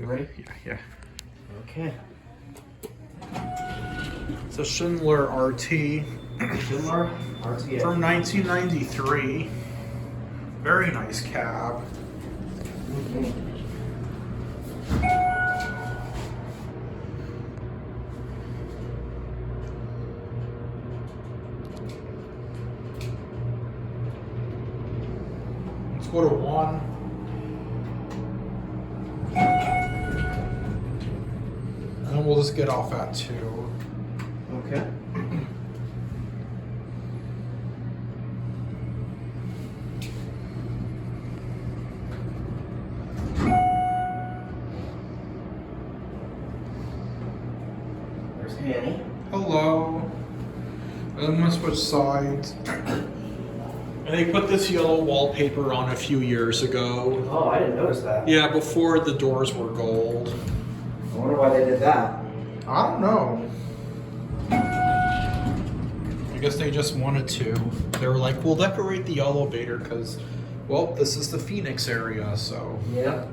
You ready? Yeah. Okay. It's a Schindler RT Schindler RTA. from 1993. Very nice cab. Let's go to 1. And then we'll just get off at 2. Okay. There's Annie. Hello. I'm gonna switch sides. And they put this yellow wallpaper on a few years ago. Oh, I didn't notice that. Yeah, before the doors were gold. I wonder why they did that. I don't know. I guess they just wanted to. They were like, we'll decorate the elevator because, well, this is the Phoenix area, so. Yeah.